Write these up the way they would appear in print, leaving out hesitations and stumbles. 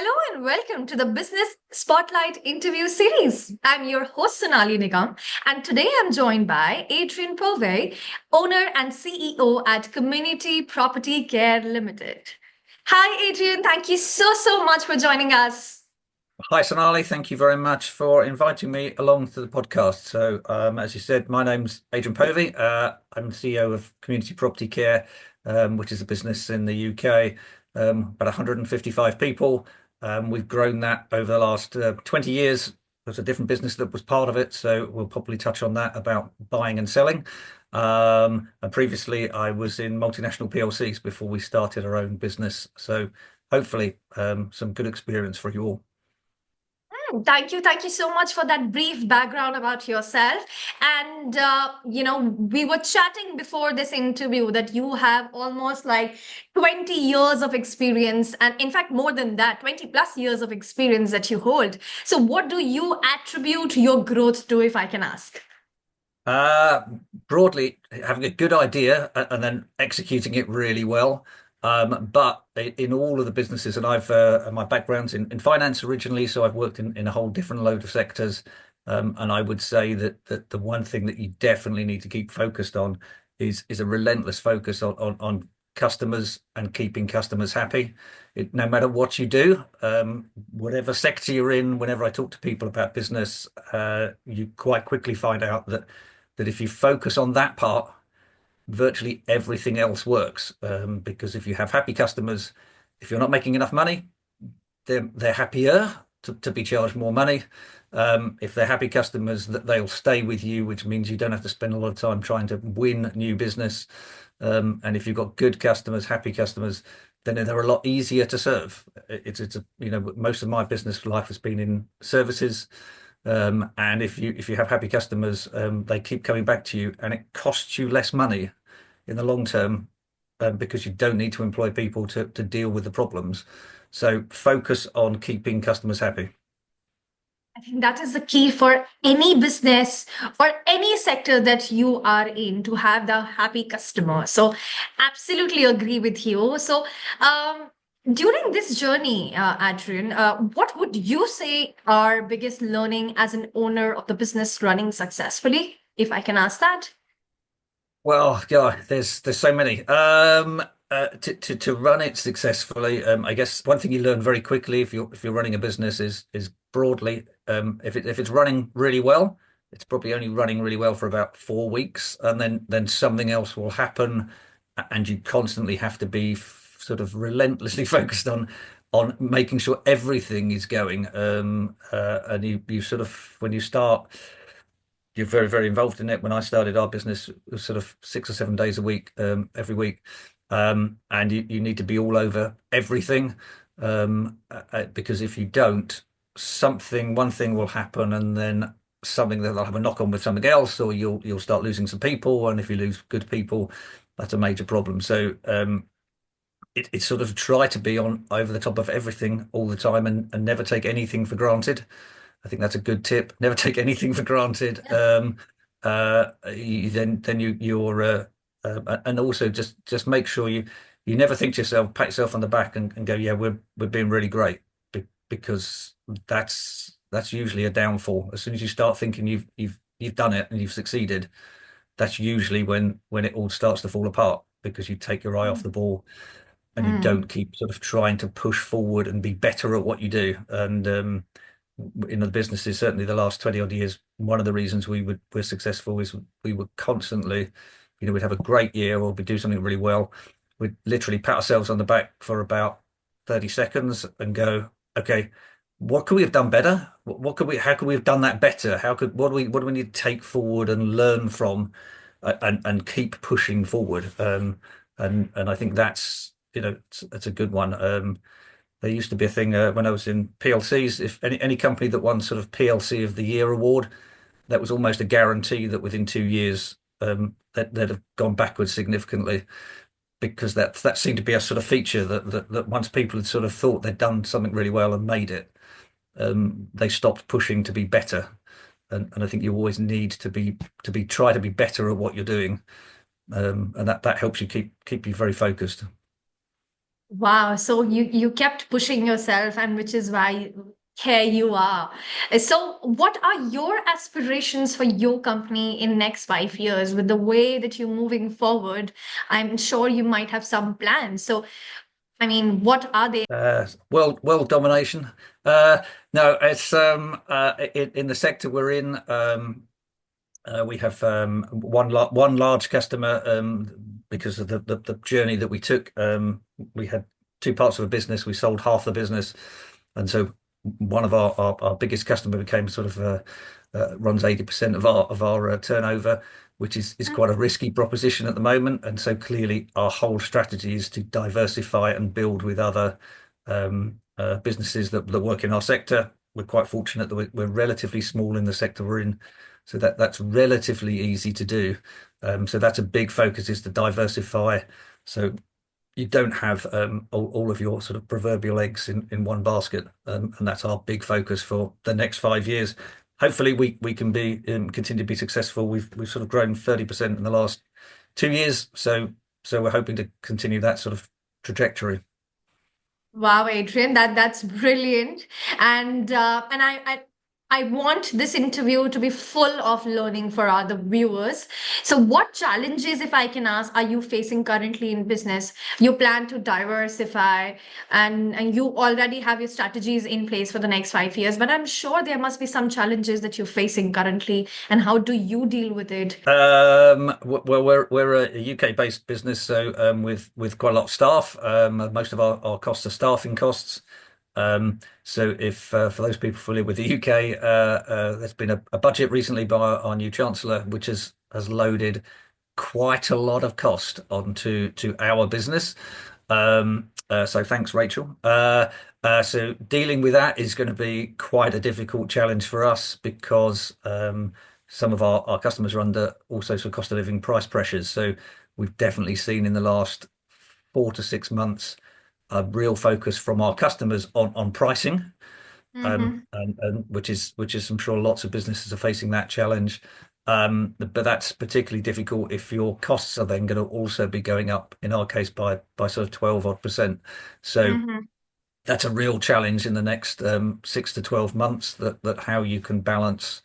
Hello and welcome to the Business Spotlight interview series. I'm your host Sonali Nigam, and today I'm joined by Adrian Povey, owner and CEO at Community Property Care Limited. Hi, Adrian. Thank you so much for joining us. Hi, Sonali. Thank you very much for inviting me along to the podcast. As you said, my name's Adrian Povey. I'm the CEO of Community Property Care, which is a business in the UK, about 155 people. We've grown that over the last 20 years. There's a different business that was part of it, so we'll probably touch on that about buying and selling. And previously, I was in multinational PLCs before we started our own business. So hopefully, some good experience for you all. Thank you so much for that brief background about yourself. And, we were chatting before this interview that you have almost like 20 years of experience, and in fact, more than that, 20 plus years of experience that you hold. So, what do you attribute your growth to, if I can ask? Uh, Broadly, having a good idea and then executing it really well. But in all of the businesses, and my background's in finance originally, so I've worked in a whole different load of sectors. And I would say that the one thing that you definitely need to keep focused on is a relentless focus on customers and keeping customers happy. No matter what you do, whatever sector you're in, whenever I talk to people about business, you quite quickly find out that if you focus on that part, virtually everything else works. Because if you have happy customers, if you're not making enough money, they're happier to be charged more money. If they're happy customers, that they'll stay with you, which means you don't have to spend a lot of time trying to win new business. And if you've got good customers, happy customers, then they're a lot easier to serve. Most of my business life has been in services. And if you have happy customers, they keep coming back to you, and it costs you less money in the long term, because you don't need to employ people to deal with the problems. So focus on keeping customers happy. I think that is the key for any business or any sector that you are in to have the happy customer. So, absolutely agree with you. So, during this journey, Adrian, what would you say are biggest learning as an owner of the business running successfully, if I can ask that? Well, yeah, there's so many. To run it successfully, I guess one thing you learn very quickly if you're running a business is broadly, if it's running really well, it's probably only running really well for about 4 weeks, and then something else will happen, and you constantly have to be sort of relentlessly focused on making sure everything is going. And you sort of when you start, you're very involved in it. When I started our business, it was sort of 6 or 7 days a week, every week. And you need to be all over everything, because if you don't, one thing will happen, and then something that'll have a knock on with something else, or you'll start losing some people. And if you lose good people, that's a major problem. So it's sort of try to be on over the top of everything all the time, and never take anything for granted. I think that's a good tip. Never take anything for granted. And also just make sure you never think to yourself, pat yourself on the back and go, yeah, we're being really great, because that's usually a downfall. As soon as you start thinking you've done it and you've succeeded, that's usually when it all starts to fall apart, because you take your eye off the ball and you Mm. don't keep sort of trying to push forward and be better at what you do. And in the businesses, certainly the last 20 odd years, one of the reasons we're successful is we would constantly, we'd have a great year, or we'd do something really well. We'd literally pat ourselves on the back for about 30 seconds and go, okay, what could we have done better? How could we have done that better? What do we need to take forward and learn from, and keep pushing forward? And I think that's a good one. There used to be a thing, when I was in PLCs, if any company that won sort of PLC of the Year award, that was almost a guarantee that within 2 years, that they'd have gone backwards significantly, because that seemed to be a sort of feature that once people had sort of thought they'd done something really well and made it, they stopped pushing to be better. And I think you always need to try to be better at what you're doing, and that helps you keep you very focused. Wow. So you kept pushing yourself, and which is why here you are. So what are your aspirations for your company in next 5 years with the way that you're moving forward? I'm sure you might have some plans. So, I mean, what are they? World domination. No, it's in the sector we're in. We have one large customer because of the journey that we took. We had two parts of the business. We sold half the business, and so one of our biggest customer became sort of runs 80% of our turnover, which is quite a risky proposition at the moment. And so clearly, our whole strategy is to diversify and build with other businesses that work in our sector. We're quite fortunate that we're relatively small in the sector we're in, so that's relatively easy to do. So that's a big focus, is to diversify. So you don't have all of your sort of proverbial eggs in one basket, and that's our big focus for the next 5 years. Hopefully, we can be continue to be successful. We've sort of grown 30% in the last 2 years, so we're hoping to continue that sort of trajectory. Wow, Adrian, that's brilliant. And I want this interview to be full of learning for other viewers. So what challenges, if I can ask, are you facing currently in business? You plan to diversify, and you already have your strategies in place for the next 5 years, but I'm sure there must be some challenges that you're facing currently, and how do you deal with it? Well, we're a UK-based business, so with quite a lot of staff. Most of our costs are staffing costs. So if for those people familiar with the UK, there's been a budget recently by our new Chancellor, which has loaded quite a lot of cost onto our business. So thanks, Rachel. So dealing with that is going to be quite a difficult challenge for us because some of our customers are under also some cost of living price pressures. So we've definitely seen in the last 4 to 6 months a real focus from our customers on pricing, and which is I'm sure lots of businesses are facing that challenge. But that's particularly difficult if your costs are then going to also be going up, in our case, by sort of 12 odd percent. So Mm-hmm. that's a real challenge in the next 6 to 12 months, that how you can balance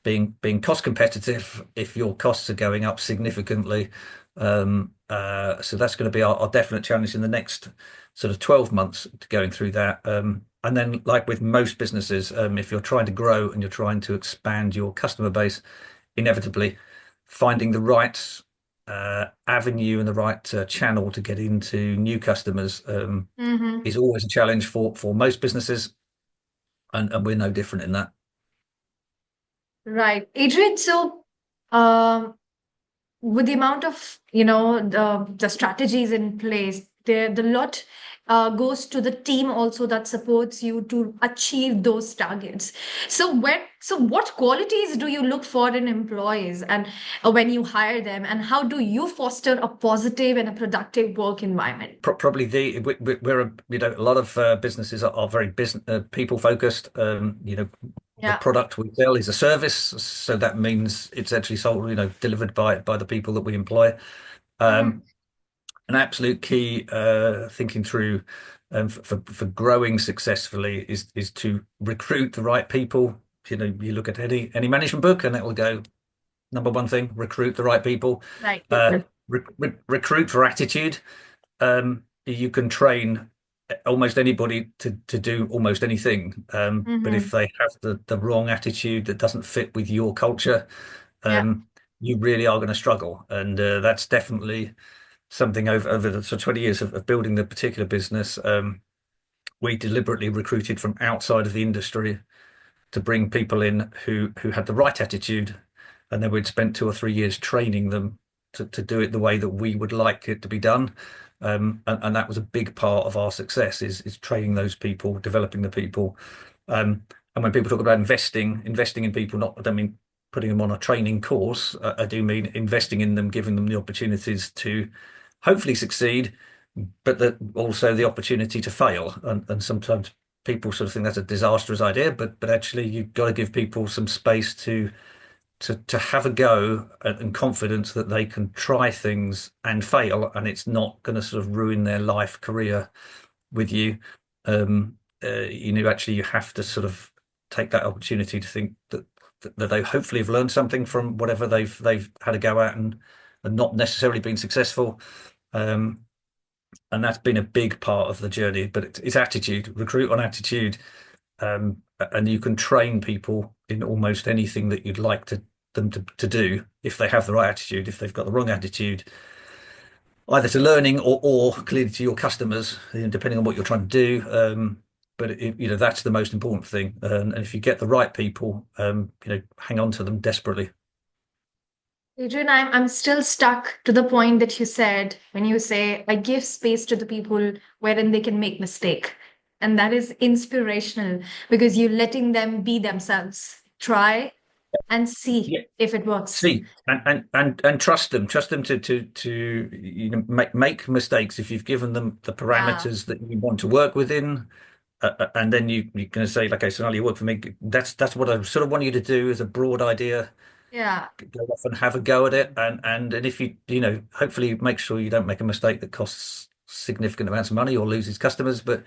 being cost competitive if your costs are going up significantly. So that's going to be our definite challenge in the next sort of 12 months, to going through that. And then, like with most businesses, if you're trying to grow and you're trying to expand your customer base, inevitably finding the right avenue and the right channel to get into new customers Mm-hmm. is always a challenge for most businesses, and we're no different in that. Right. Adrian, so with the amount of, the strategies in place, the lot goes to the team also that supports you to achieve those targets. So what qualities do you look for in employees, and when you hire them, and how do you foster a positive and a productive work environment? Probably we're a lot of businesses are very business people focused. The Yeah. product we sell is a service, so that means it's actually sold, delivered by the people that we employ. Mm-hmm. Um, an absolute key thinking through for growing successfully is to recruit the right people. You look at any management book, and it will go number one thing: recruit the right people. Right. Recruit for attitude. You can train almost anybody to do almost anything. But Mm-hmm. if they have the wrong attitude that doesn't fit with your culture, Yeah. you really are going to struggle. And that's definitely something over the sort of 20 years of building the particular business. We deliberately recruited from outside of the industry to bring people in who had the right attitude, and then we'd spent 2 or 3 years training them to do it the way that we would like it to be done. And that was a big part of our success, is training those people, developing the people. And when people talk about investing in people, I don't mean putting them on a training course. I do mean investing in them, giving them the opportunities to hopefully succeed, but also the opportunity to fail. And sometimes people sort of think that's a disastrous idea, but actually you've got to give people some space to to have a go and confidence that they can try things and fail, and it's not going to sort of ruin their life career with you. Actually, you have to sort of take that opportunity to think that they hopefully have learned something from whatever they've had a go at and not necessarily been successful. Um, and that's been a big part of the journey. But it's attitude, recruit on attitude, and you can train people in almost anything that you'd like them to do if they have the right attitude. If they've got the wrong attitude, either to learning or clearly to your customers, depending on what you're trying to do. But that's the most important thing. And if you get the right people, hang on to them desperately. Adrian, I'm still stuck to the point that you said when you say, I give space to the people wherein they can make mistake. And that is inspirational because you're letting them be themselves. Try and see Yeah. if it works. See and trust them to make mistakes if you've given them the Yeah, parameters that you want to work within. And then you're going to say, like, okay, so now you work for me. That's what I sort of want you to do as a broad idea. yeah, Go off and have a go at it, and if hopefully make sure you don't make a mistake that costs significant amounts of money or loses customers. But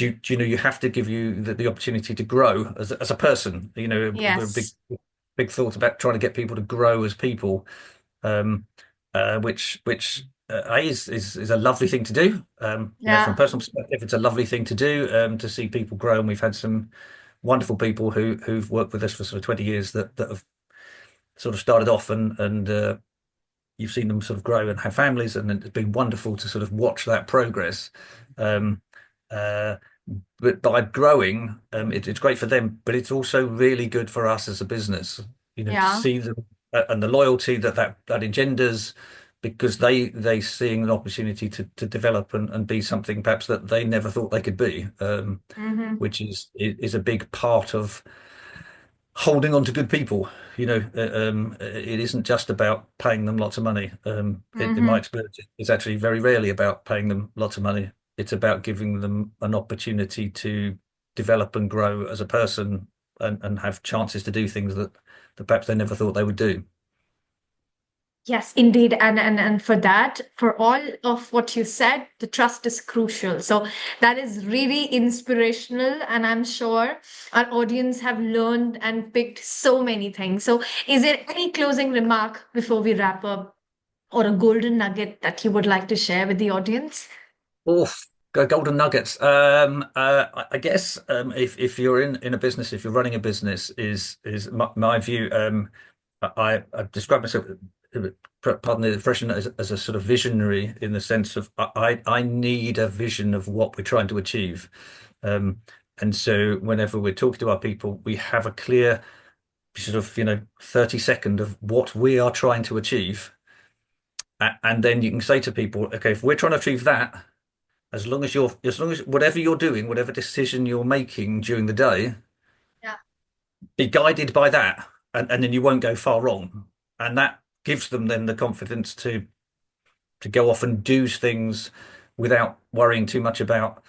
you have to give you the opportunity to grow as a person. We're a yes, big thought about trying to get people to grow as people, um, which is a lovely thing to do. From a yeah. personal perspective, it's a lovely thing to do, to see people grow. And we've had some wonderful people who've worked with us for sort of 20 years that have sort of started off and you've seen them sort of grow and have families, and it's been wonderful to sort of watch that progress. Um, uh, but by growing, it's great for them, but it's also really good for us as a business, to Yeah. see them and the loyalty that engenders, because they seeing an opportunity to develop and be something perhaps that they never thought they could be, Hmm. which is a big part of holding on to good people. It isn't just about paying them lots of money. In my Hmm. experience, it's actually very rarely about paying them lots of money. It's about giving them an opportunity to develop and grow as a person and have chances to do things that perhaps they never thought they would do. Yes, indeed. And for that, for all of what you said, the trust is crucial. So that is really inspirational. And I'm sure our audience have learned and picked so many things. So is there any closing remark before we wrap up or a golden nugget that you would like to share with the audience? Oh, golden nuggets. I guess if you're in a business, if you're running a business, is my view. I describe myself, pardon the expression, as a sort of visionary in the sense of I need a vision of what we're trying to achieve. Um, and so whenever we're talking to our people, we have a clear sort of 30-second of what we are trying to achieve. And then you can say to people, okay, if we're trying to achieve that, as long as whatever you're doing, whatever decision you're making during the day, Yeah. be guided by that, and then you won't go far wrong. And that gives them then the confidence to go off and do things without worrying too much about,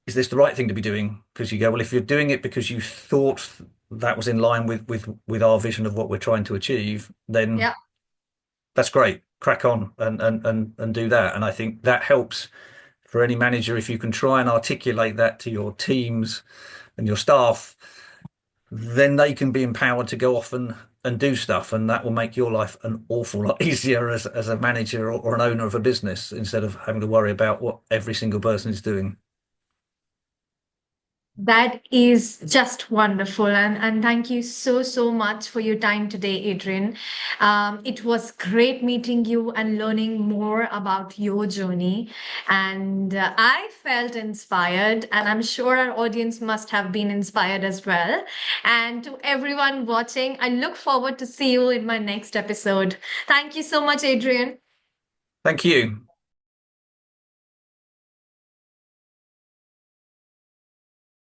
is this the right thing to be doing? Because you go, well, if you're doing it because you thought that was in line with our vision of what we're trying to achieve, then Yeah. that's great. Crack on and do that. And I think that helps for any manager if you can try and articulate that to your teams and your staff, then they can be empowered to go off and do stuff, and that will make your life an awful lot easier as a manager or an owner of a business instead of having to worry about what every single person is doing. That is just wonderful. And thank you so, so much for your time today, Adrian. It was great meeting you and learning more about your journey. And I felt inspired, and I'm sure our audience must have been inspired as well. And to everyone watching, I look forward to see you in my next episode. Thank you so much, Adrian. Thank you.